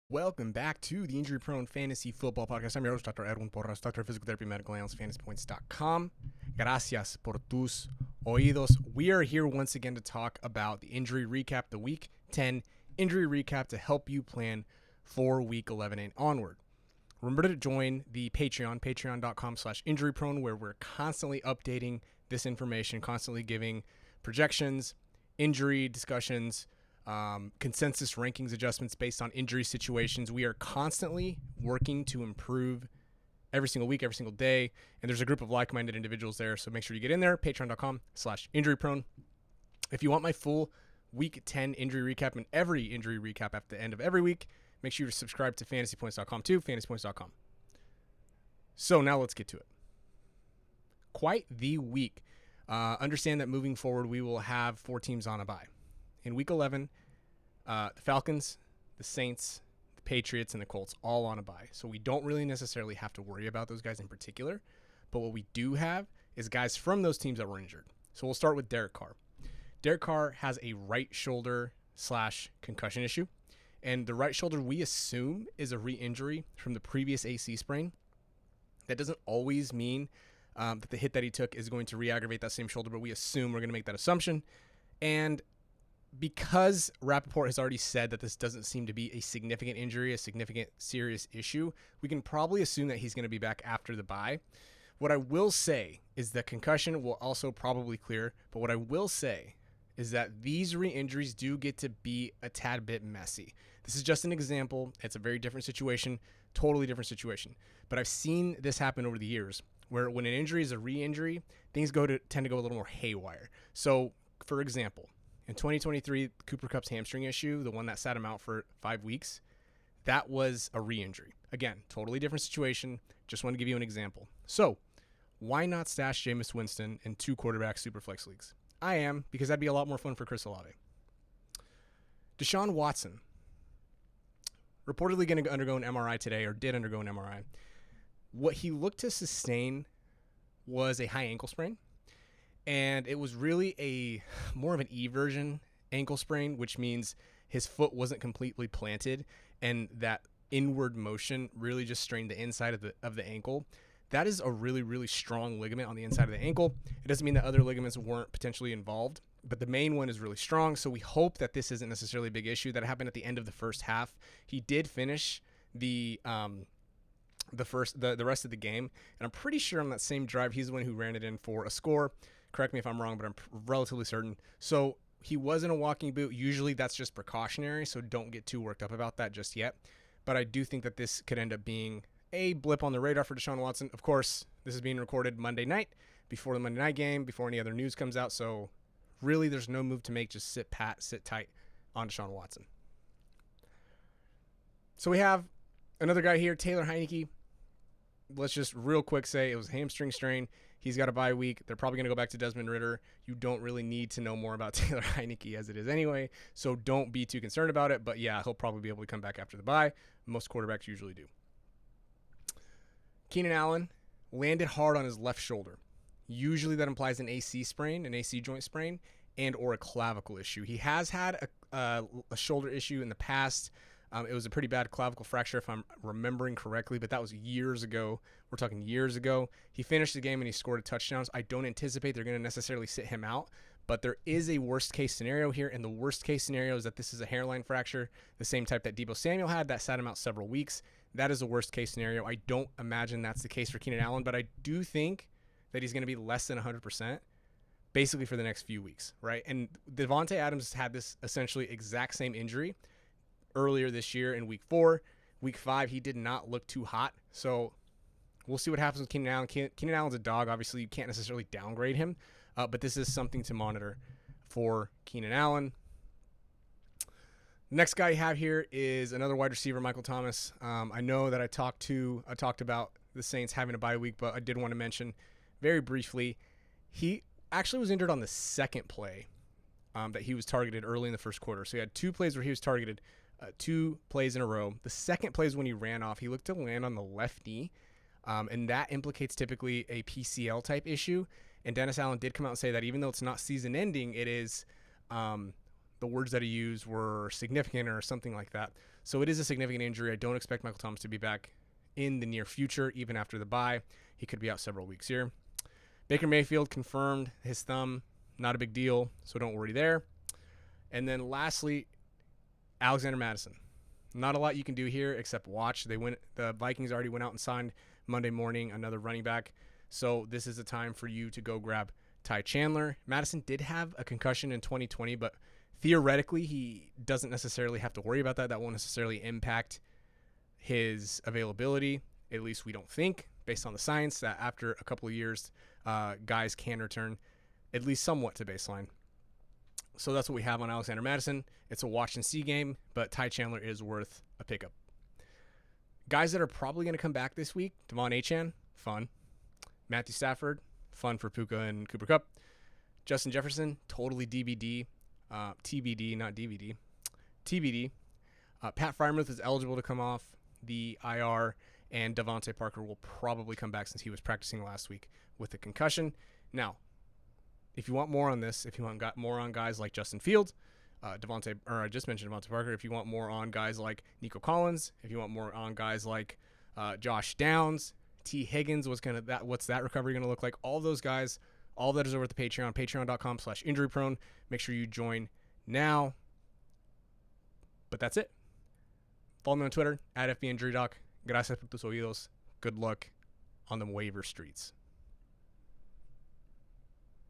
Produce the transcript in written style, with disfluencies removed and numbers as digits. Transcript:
Welcome back to the Injury Prone Fantasy Football Podcast. I'm your host, Dr. Edwin Porras, Doctor of Physical Therapy, Medical Analyst, FantasyPoints.com. Gracias por tus oídos. We are here once again to talk about the injury recap, the Week 10 injury recap to help you plan for Week 11 and onward. Remember to join the Patreon, patreon.com/injuryprone, where we're constantly updating this information, constantly giving projections, injury discussions, consensus rankings adjustments based on injury situations. We are constantly working to improve every single week, every single day, and there's a group of like-minded individuals there, so make sure you get in there, patreon.com/injuryprone. If you want my full Week 10 injury recap and every injury recap at the end of every week, make sure you subscribe to fantasypoints.com too, fantasypoints.com. So now let's get to it. Quite the week. Understand that moving forward, we will have 4 teams on a bye. In Week 11, the Falcons, the Saints, the Patriots, and the Colts all on a bye. So we don't really necessarily have to worry about those guys in particular. But what we do have is guys from those teams that were injured. So we'll start with Derek Carr. Derek Carr has a right shoulder / concussion issue. And the right shoulder, we assume, is a re-injury from the previous AC sprain. That doesn't always mean that the hit that he took is going to re-aggravate that same shoulder, but we assume we're going to make that assumption. And because Rappaport has already said that this doesn't seem to be a significant injury, a significant serious issue, we can probably assume that he's going to be back after the bye. What I will say is that concussion will also probably clear, but what I will say is that these re-injuries do get to be a tad bit messy. This is just an example. It's a very different situation, totally different situation. But I've seen this happen over the years where when an injury is a re-injury, things tend to go a little more haywire. So, for example, in 2023, Cooper Kupp's hamstring issue, the one that sat him out for 5 weeks, that was a re-injury. Again, totally different situation. Just want to give you an example. So, why not stash Jameis Winston in 2 quarterback superflex leagues? I am, because that'd be a lot more fun for Chris Olave. Deshun Watson, reportedly going to undergo an MRI today, or did undergo an MRI. What he looked to sustain was a high ankle sprain. And it was really a more of an eversion ankle sprain, which means his foot wasn't completely planted, and that inward motion really just strained the inside of the ankle. That is a really, really strong ligament on the inside of the ankle. It doesn't mean that other ligaments weren't potentially involved, but the main one is really strong. So we hope that this isn't necessarily a big issue. That happened at the end of the first half. He did finish the rest of the game, and I'm pretty sure on that same drive he's the one who ran it in for a score. Correct me if I'm wrong, but I'm relatively certain. So he was in a walking boot. Usually that's just precautionary, so don't get too worked up about that just yet. But I do think that this could end up being a blip on the radar for Deshaun Watson. Of course, this is being recorded Monday night before the Monday night game, before any other news comes out. So really there's no move to make. Just sit pat, sit tight on Deshaun Watson. So we have another guy here, Taylor Heinicke. Let's just real quick say it was a hamstring strain. He's got a bye week. They're probably going to go back to Desmond Ridder. You don't really need to know more about Taylor Heinicke as it is anyway, so don't be too concerned about it. But yeah, he'll probably be able to come back after the bye. Most quarterbacks usually do. Keenan Allen landed hard on his left shoulder. Usually that implies an AC sprain, an AC joint sprain, and or a clavicle issue. He has had a shoulder issue in the past. It was a pretty bad clavicle fracture, if I'm remembering correctly, but that was years ago. We're talking years ago. He finished the game and he scored a touchdown. I don't anticipate they're going to necessarily sit him out, but there is a worst-case scenario here, and the worst-case scenario is that this is a hairline fracture, the same type that Deebo Samuel had that sat him out several weeks. That is a worst-case scenario. I don't imagine that's the case for Keenan Allen, but I do think that he's going to be less than 100% basically for the next few weeks, right? And Devontae Adams had this essentially exact same injury earlier this year in week 4. Week 5, he did not look too hot. So we'll see what happens with Keenan Allen. Keenan Allen's a dog. Obviously, you can't necessarily downgrade him, but this is something to monitor for Keenan Allen. Next guy you have here is another wide receiver, Michael Thomas. I know that I talked about the Saints having a bye week, but I did want to mention very briefly, he actually was injured on the second play that he was targeted early in the first quarter. So he had 2 plays where he was targeted, 2 plays in a row. The second play is when he ran off. He looked to land on the left knee, and that implicates typically a PCL type issue. And Dennis Allen did come out and say that even though it's not season ending, it is the words that he used were significant or something like that. So it is a significant injury. I don't expect Michael Thomas to be back in the near future, even after the bye. He could be out several weeks here. Baker Mayfield confirmed his thumb. Not a big deal, so don't worry there. And then lastly, Alexander Mattison. Not a lot you can do here except watch. The Vikings already went out and signed Monday morning another running back. So this is the time for you to go grab Ty Chandler. Mattison did have a concussion in 2020, but theoretically he doesn't necessarily have to worry about that. That won't necessarily impact his availability. At least we don't think, based on the science, that after a couple of years, guys can return at least somewhat to baseline. So that's what we have on Alexander Mattison. It's a watch and see game, but Ty Chandler is worth a pickup. Guys that are probably going to come back this week: Achane, fun. Matthew Stafford, fun for Puka and Cooper Kupp. Justin Jefferson, totally DBD. TBD, not DVD. TBD. Pat Freiermuth is eligible to come off the IR, and Devontae Parker will probably come back since he was practicing last week with a concussion. Now, if you want more on this, if you want more on guys like Justin Fields, I just mentioned Devontae Parker. If you want more on guys like Nico Collins, if you want more on guys like Josh Downs, T. Higgins, what's that recovery going to look like? All those guys, all that is over at the Patreon, patreon.com/injuryprone. Make sure you join now. But that's it. Follow me on Twitter, @FBInjuryDoc. Gracias por tus oídos. Good luck on the waiver streets.